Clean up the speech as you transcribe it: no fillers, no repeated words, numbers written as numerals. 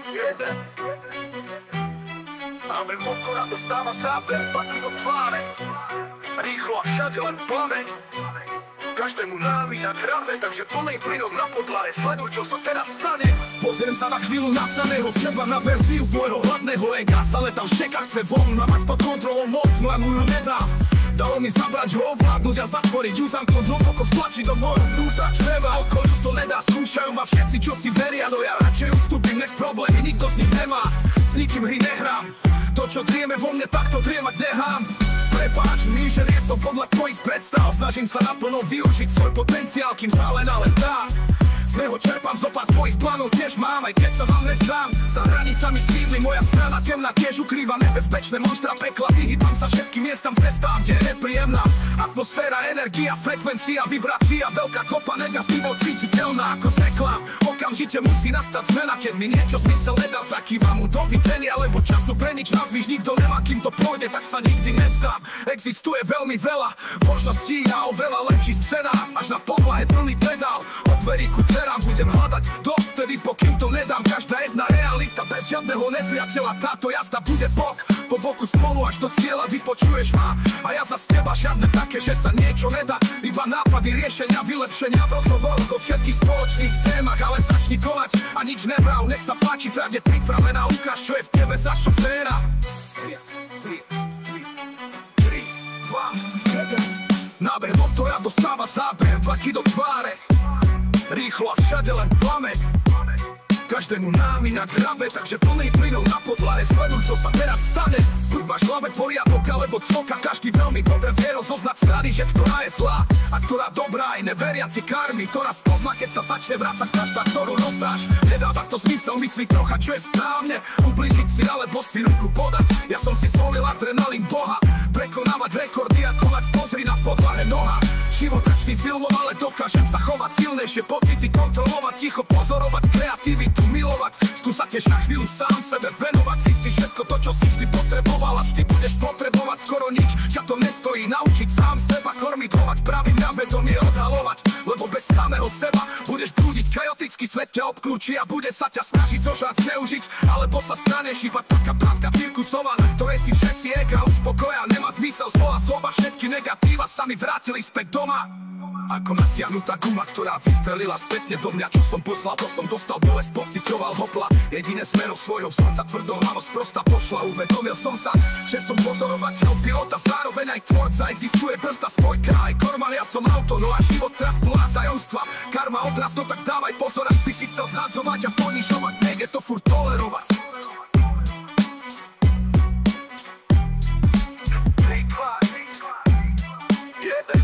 Jeden. Máme motora, dostáva záber, patrí do tváre. Rýchlo a všade len plameň. Každému námi na krave, takže plnej plynov na podlahe. Sleduj, čo sa teraz stane. Pozriem sa na chvíľu na samého seba, na verziu svojho hladného ega. Stále tam šteka, chce von, mať pod kontrolou moc, mladú ju nedá. Dalo mi zabrať ho, ovládnuť a zatvoriť ju, zamknúť hlboko, vtlačiť do môjho vnútra čreva. Okoľu to nedá, skúšajú ma všetci, čo si veria, no ja radšej ustúpim, nech problémy nikto z nich nemá. S nikým hry nehrám, to čo drieme vo mne, tak to driemať nechám. Prepáč mi, že je to podľa tvojich predstav, snažím sa naplno využiť svoj potenciál, kým sa len dá. Z neho čerpám zopár svojich plánov, tiež mám, aj keď sa vám nezdám. Za hranicami sídli moja strana temná, tiež ukrýva nebezpečné monstra pekla. Vyhýbam sa všetkým miestam, cestám, kde je nepríjemná atmosféra, energia, frekvencia, vibrácia, veľká kopa negatívo cítiteľná ako reklám. Okamžite musí nastať zmena, keď mi niečo zmysel nedá, zakývam mu dovidenia, lebo času pre nič nazvíš nikto nemá, kým to pôjde, tak sa nikdy nevzdám. Existuje veľmi veľa možností a oveľa lepší scenár, až na podlahe plný pedál. Od dveríku budem hľadať dovtedy, pokým to nedám. Každá jedna realita bez žiadneho nepriateľa. Táto jazda bude bok po boku spolu až do cieľa. Vypočuješ ma a ja za teba žiadne také, že sa niečo nedá. Iba nápady, riešenia, vylepšenia v rozhovoroch o všetkých spoločných témach. Ale začni konať a nič nevrav, nech sa páči, tak je pripravená. Ukáž, čo je v tebe za šoféra. 3, 2, 1. Nábeh motora dostáva záber, tlaky do tváre. Rýchlo a všade len plameň. Každému námi na grabe, takže plný plynov na podlahe. Sleduj, čo sa teraz stane. Buď máš v hlave poriadok, alebo cvoka. Každý veľmi dobre vie rozoznať strany, že ktorá je zlá a ktorá dobrá. Aj neveriaci karmy, to raz pozná, keď sa začne vrácať každá, ktorú rozdáš. Nedáva to zmysel, myslí trocha, čo je správne. Ublížiť si alebo si ruku podať. Ja som si zvolil adrenalín Boha, prekonávať rekordy a konať, pozri na podlahe noha. Životačný filmom, ale dokážem sa chovať silnejšie, pocity kontrolovať, ticho pozorovať, kreativitu milovať. Skúsa tiež na chvíľu sám sebe venovať, zistíš všetko to, čo si vždy potreboval a vždy budeš potrebovať skoro nič. Ťa to nestojí naučiť sám seba kormigovať, pravým na vedomie odhalovať, lebo bez samého seba budeš blúdiť, chaotický svet ťa obklúči a bude sa ťa snažiť zo šanc zneužiť, alebo sa staneš iba taká prátka cirkusová, na ktorej si všetci ega uspokoja. Nemá zmysel slova, všetky negatíva sa mi vrátili späť doma. Ako natiahnutá guma, ktorá vystrelila spätne do mňa. Čo som poslal, to som dostal, bolesť pociťoval, hopla. Jediné smerom svojho slnca, tvrdohlavosť prosta pošla. Uvedomil som sa, že som pozorovateľ, pilota, zároveň aj tvorca. Existuje brzda, spojka, aj kormal, ja som auto, no a život trať plná tajomstva. Karma, odraz, no tak dávaj pozor, ak by si chcel zhadzovať a ponižovať, nejde to furt tolerovať. Jeden.